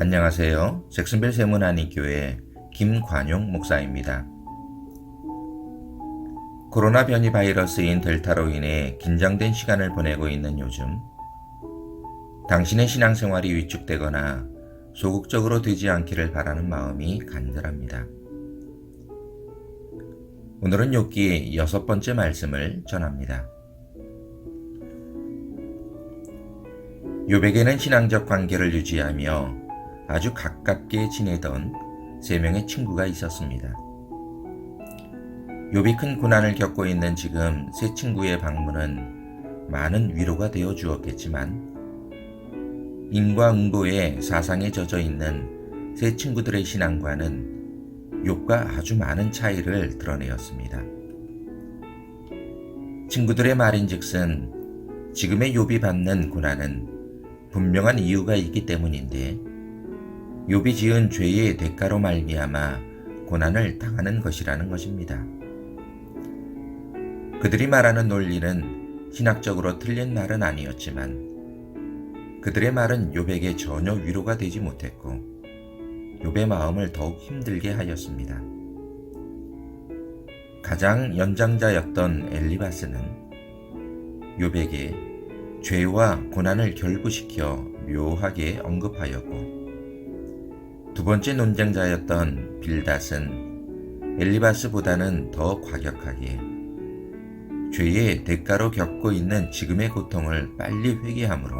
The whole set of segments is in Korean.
안녕하세요. 잭슨빌 세문안이교회 김관용 목사입니다. 코로나 변이 바이러스인 델타로 인해 긴장된 시간을 보내고 있는 요즘, 당신의 신앙생활이 위축되거나 소극적으로 되지 않기를 바라는 마음이 간절합니다. 오늘은 욥기 6번째 말씀을 전합니다. 욥에게는 신앙적 관계를 유지하며 아주 가깝게 지내던 3명의 친구가 있었습니다. 욥이 큰 고난을 겪고 있는 지금 세 친구의 방문은 많은 위로가 되어 주었겠지만, 인과응보의 사상에 젖어 있는 세 친구들의 신앙과는 욥과 아주 많은 차이를 드러내었습니다. 친구들의 말인즉슨 지금의 욥이 받는 고난은 분명한 이유가 있기 때문인데, 욥이 지은 죄의 대가로 말미암아 고난을 당하는 것이라는 것입니다. 그들이 말하는 논리는 신학적으로 틀린 말은 아니었지만, 그들의 말은 욥에게 전혀 위로가 되지 못했고 욥의 마음을 더욱 힘들게 하였습니다. 가장 연장자였던 엘리바스는 욥에게 죄와 고난을 결부시켜 묘하게 언급하였고, 두 번째 논쟁자였던 빌닷은 엘리바스보다는 더 과격하게 죄의 대가로 겪고 있는 지금의 고통을 빨리 회개함으로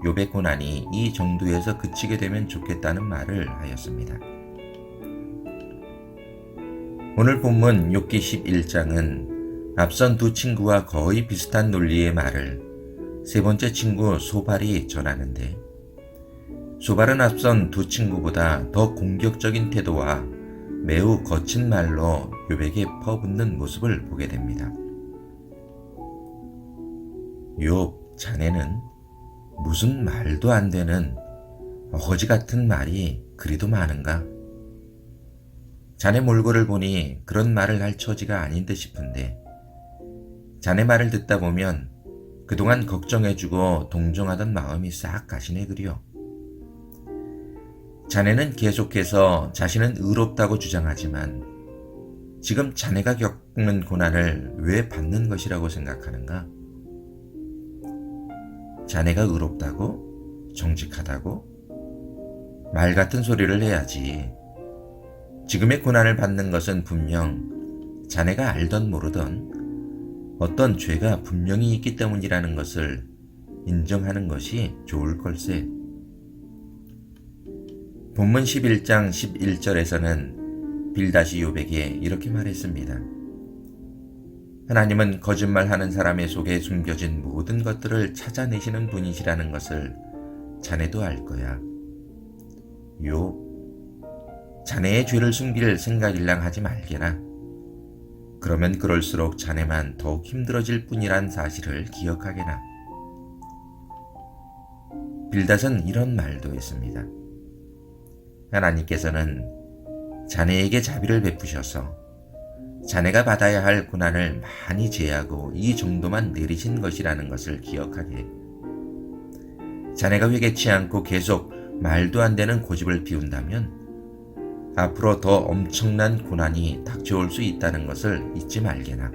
욥의 고난이 이 정도에서 그치게 되면 좋겠다는 말을 하였습니다. 오늘 본문 욥기 11장은 앞선 두 친구와 거의 비슷한 논리의 말을 세 번째 친구 소발이 전하는데, 소발은 앞선 두 친구보다 더 공격적인 태도와 매우 거친 말로 욥에게 퍼붓는 모습을 보게 됩니다. 욥, 자네는 무슨 말도 안 되는 어거지 같은 말이 그리도 많은가? 자네 몰골을 보니 그런 말을 할 처지가 아닌 듯 싶은데, 자네 말을 듣다 보면 그동안 걱정해주고 동정하던 마음이 싹 가시네 그려. 자네는 계속해서 자신은 의롭다고 주장하지만 지금 자네가 겪는 고난을 왜 받는 것이라고 생각하는가? 자네가 의롭다고? 정직하다고? 말 같은 소리를 해야지. 지금의 고난을 받는 것은 분명 자네가 알던 모르던 어떤 죄가 분명히 있기 때문이라는 것을 인정하는 것이 좋을 걸세. 본문 11장 11절에서는 빌닷이 욥에게 이렇게 말했습니다. 하나님은 거짓말하는 사람의 속에 숨겨진 모든 것들을 찾아내시는 분이시라는 것을 자네도 알 거야. 욥, 자네의 죄를 숨길 생각일랑 하지 말게나. 그러면 그럴수록 자네만 더욱 힘들어질 뿐이란 사실을 기억하게나. 빌닷은 이런 말도 했습니다. 하나님께서는 자네에게 자비를 베푸셔서 자네가 받아야 할 고난을 많이 제하고 이 정도만 내리신 것이라는 것을 기억하게. 자네가 회개치 않고 계속 말도 안 되는 고집을 피운다면 앞으로 더 엄청난 고난이 닥쳐올 수 있다는 것을 잊지 말게나.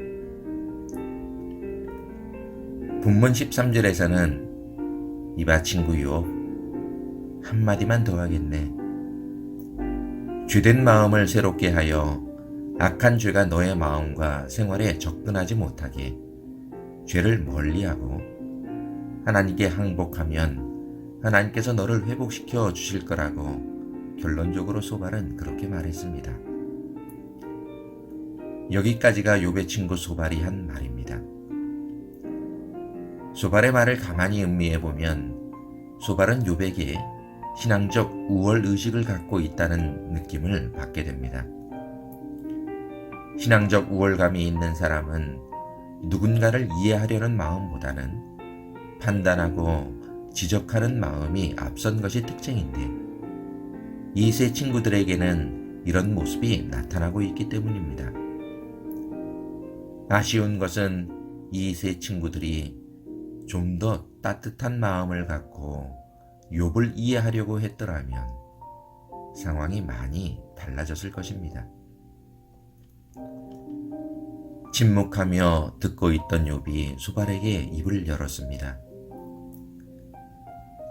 본문 13절에서는 이봐 친구 욥, 한마디만 더 하겠네. 죄된 마음을 새롭게 하여 악한 죄가 너의 마음과 생활에 접근하지 못하게 죄를 멀리하고 하나님께 항복하면 하나님께서 너를 회복시켜 주실 거라고 결론적으로 소발은 그렇게 말했습니다. 여기까지가 욥의 친구 소발이 한 말입니다. 소발의 말을 가만히 음미해 보면 소발은 욥에게 신앙적 우월의식을 갖고 있다는 느낌을 받게 됩니다. 신앙적 우월감이 있는 사람은 누군가를 이해하려는 마음보다는 판단하고 지적하는 마음이 앞선 것이 특징인데, 이 세 친구들에게는 이런 모습이 나타나고 있기 때문입니다. 아쉬운 것은 이 세 친구들이 좀 더 따뜻한 마음을 갖고 욥을 이해하려고 했더라면 상황이 많이 달라졌을 것입니다. 침묵하며 듣고 있던 욥이 수발에게 입을 열었습니다.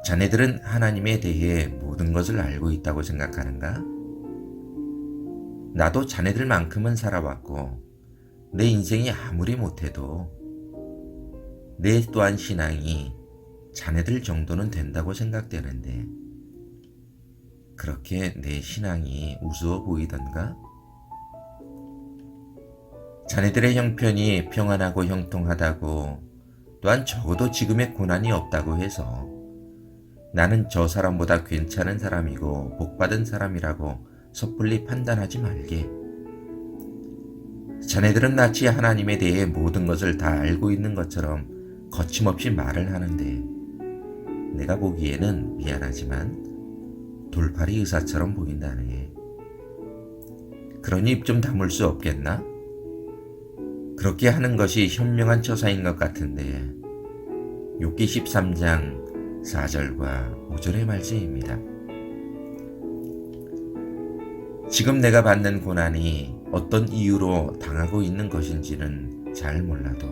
자네들은 하나님에 대해 모든 것을 알고 있다고 생각하는가? 나도 자네들만큼은 살아왔고 내 인생이 아무리 못해도 내 또한 신앙이 자네들 정도는 된다고 생각되는데 그렇게 내 신앙이 우스워 보이던가? 자네들의 형편이 평안하고 형통하다고 또한 적어도 지금의 고난이 없다고 해서 나는 저 사람보다 괜찮은 사람이고 복받은 사람이라고 섣불리 판단하지 말게. 자네들은 마치 하나님에 대해 모든 것을 다 알고 있는 것처럼 거침없이 말을 하는데 내가 보기에는 미안하지만 돌팔이 의사처럼 보인다네. 그러니 입 좀 다물 수 없겠나? 그렇게 하는 것이 현명한 처사인 것 같은데 욥기 13장 4절과 5절의 말씀입니다. 지금 내가 받는 고난이 어떤 이유로 당하고 있는 것인지는 잘 몰라도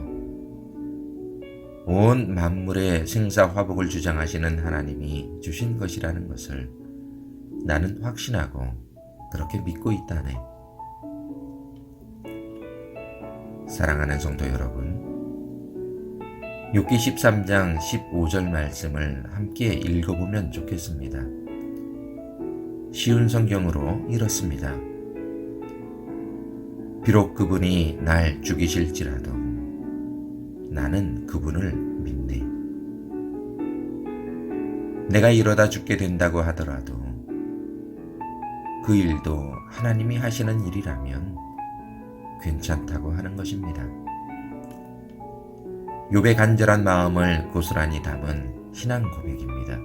온 만물의 생사화복을 주장하시는 하나님이 주신 것이라는 것을 나는 확신하고 그렇게 믿고 있다네. 사랑하는 성도 여러분, 욥기 13장 15절 말씀을 함께 읽어보면 좋겠습니다. 쉬운 성경으로 이렇습니다. 비록 그분이 날 죽이실지라도 나는 그분을 믿네. 내가 이러다 죽게 된다고 하더라도 그 일도 하나님이 하시는 일이라면 괜찮다고 하는 것입니다. 욥의 간절한 마음을 고스란히 담은 신앙 고백입니다.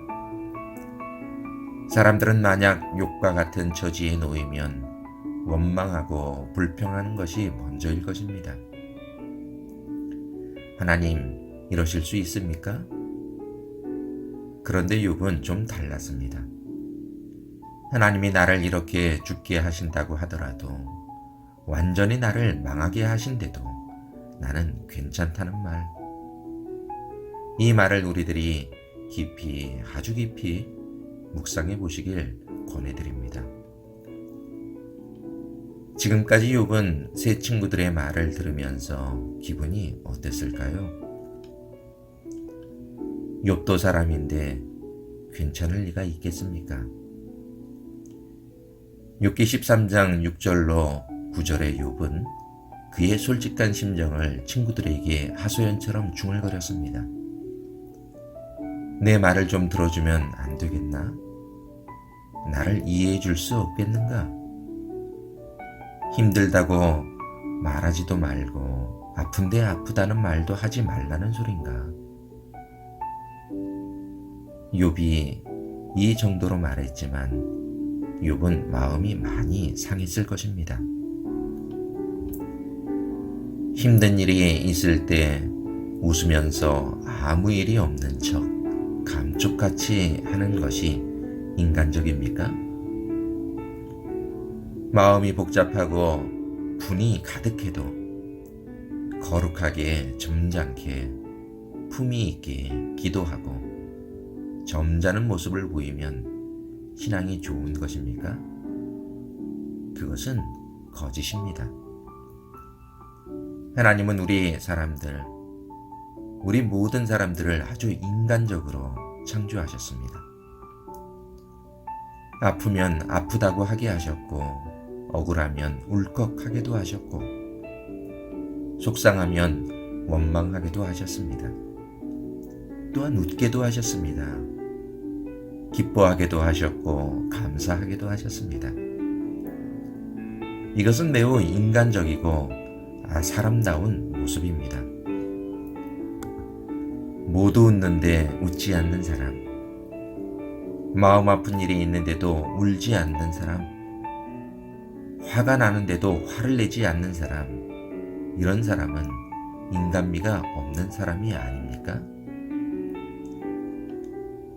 사람들은 만약 욥과 같은 처지에 놓이면 원망하고 불평하는 것이 먼저일 것입니다. 하나님, 이러실 수 있습니까? 그런데 욥은 좀 달랐습니다. 하나님이 나를 이렇게 죽게 하신다고 하더라도 완전히 나를 망하게 하신데도 나는 괜찮다는 말. 이 말을 우리들이 깊이, 아주 깊이 묵상해 보시길 권해드립니다. 지금까지 욥은 세 친구들의 말을 들으면서 기분이 어땠을까요? 욥도 사람인데 괜찮을 리가 있겠습니까? 욥기 13장 6절로 9절의 욥은 그의 솔직한 심정을 친구들에게 하소연처럼 중얼거렸습니다. 내 말을 좀 들어주면 안 되겠나? 나를 이해해 줄 수 없겠는가? 힘들다고 말하지도 말고 아픈데 아프다는 말도 하지 말라는 소린가? 욥이 이 정도로 말했지만 욥은 마음이 많이 상했을 것입니다. 힘든 일이 있을 때 웃으면서 아무 일이 없는 척 감쪽같이 하는 것이 인간적입니까? 마음이 복잡하고 분이 가득해도 거룩하게 점잖게 품위 있게 기도하고 점잖은 모습을 보이면 신앙이 좋은 것입니까? 그것은 거짓입니다. 하나님은 우리 모든 사람들을 아주 인간적으로 창조하셨습니다. 아프면 아프다고 하게 하셨고 억울하면 울컥하게도 하셨고 속상하면 원망하게도 하셨습니다. 또한 웃게도 하셨습니다. 기뻐하게도 하셨고 감사하게도 하셨습니다. 이것은 매우 인간적이고 사람다운 모습입니다. 모두 웃는데 웃지 않는 사람, 마음 아픈 일이 있는데도 울지 않는 사람, 화가 나는데도 화를 내지 않는 사람, 이런 사람은 인간미가 없는 사람이 아닙니까?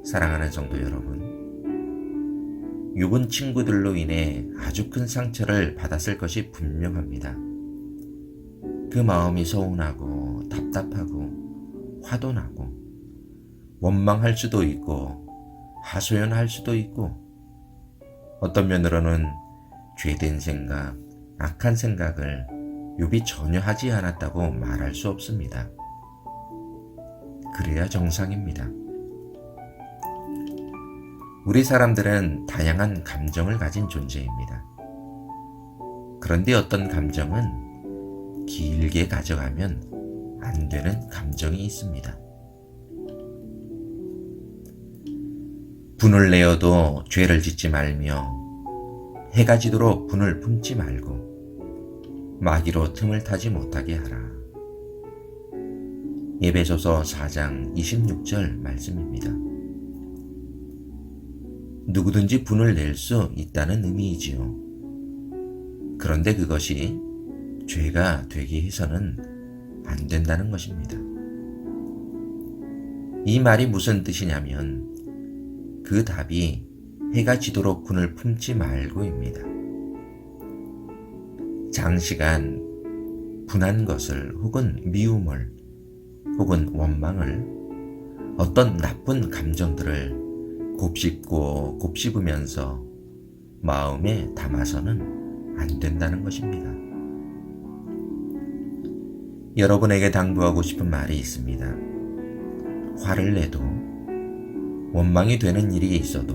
사랑하는 성도 여러분, 욥은 친구들로 인해 아주 큰 상처를 받았을 것이 분명합니다. 그 마음이 서운하고 답답하고 화도 나고 원망할 수도 있고 하소연할 수도 있고 어떤 면으로는 죄된 생각, 악한 생각을 욥이 전혀 하지 않았다고 말할 수 없습니다. 그래야 정상입니다. 우리 사람들은 다양한 감정을 가진 존재입니다. 그런데 어떤 감정은 길게 가져가면 안 되는 감정이 있습니다. 분을 내어도 죄를 짓지 말며 해가 지도록 분을 품지 말고 마귀로 틈을 타지 못하게 하라. 에베소서 4장 26절 말씀입니다. 누구든지 분을 낼 수 있다는 의미이지요. 그런데 그것이 죄가 되게 해서는 안 된다는 것입니다. 이 말이 무슨 뜻이냐면 그 답이 해가 지도록 분을 품지 말고입니다. 장시간 분한 것을 혹은 미움을 혹은 원망을 어떤 나쁜 감정들을 곱씹고 곱씹으면서 마음에 담아서는 안 된다는 것입니다. 여러분에게 당부하고 싶은 말이 있습니다. 화를 내도 원망이 되는 일이 있어도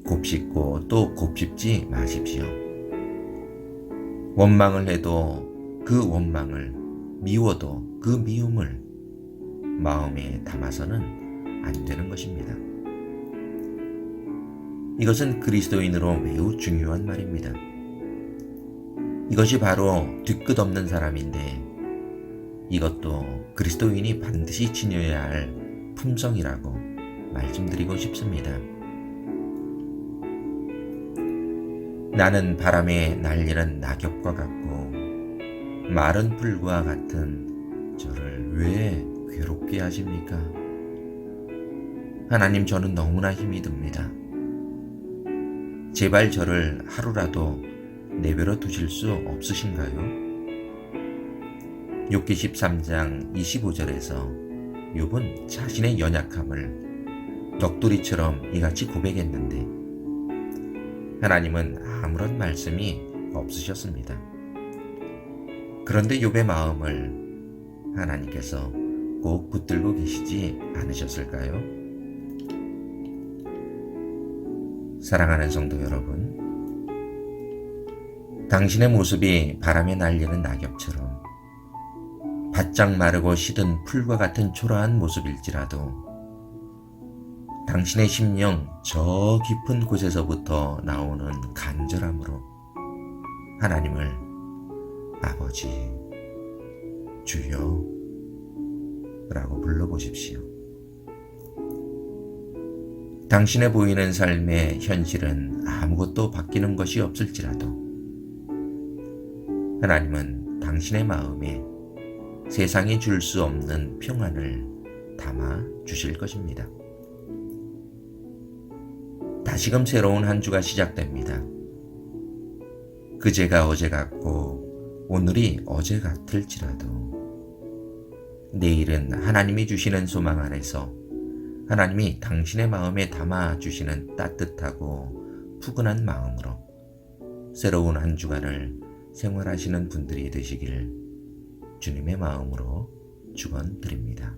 곱씹고 또 곱씹지 마십시오. 원망을 해도 그 원망을, 미워도 그 미움을 마음에 담아서는 안 되는 것입니다. 이것은 그리스도인으로 매우 중요한 말입니다. 이것이 바로 뒤끝 없는 사람인데 이것도 그리스도인이 반드시 지녀야 할 품성이라고 말씀드리고 싶습니다. 나는 바람에 날리는 낙엽과 같고 마른 풀과 같은 저를 왜 괴롭게 하십니까? 하나님, 저는 너무나 힘이 듭니다. 제발 저를 하루라도 내버려 두실 수 없으신가요? 욥기 13장 25절에서 욥은 자신의 연약함을 넋두리처럼 이같이 고백했는데 하나님은 아무런 말씀이 없으셨습니다. 그런데 욥의 마음을 하나님께서 꼭 붙들고 계시지 않으셨을까요? 사랑하는 성도 여러분, 당신의 모습이 바람에 날리는 낙엽처럼 바짝 마르고 시든 풀과 같은 초라한 모습일지라도 당신의 심령 저 깊은 곳에서부터 나오는 간절함으로 하나님을 아버지, 주여 라고 불러보십시오. 당신의 보이는 삶의 현실은 아무것도 바뀌는 것이 없을지라도 하나님은 당신의 마음에 세상이 줄 수 없는 평안을 담아 주실 것입니다. 다시금 새로운 한 주가 시작됩니다. 그제가 어제 같고 오늘이 어제 같을지라도 내일은 하나님이 주시는 소망 안에서 하나님이 당신의 마음에 담아 주시는 따뜻하고 푸근한 마음으로 새로운 한 주간을 생활하시는 분들이 되시길 주님의 마음으로 축원드립니다.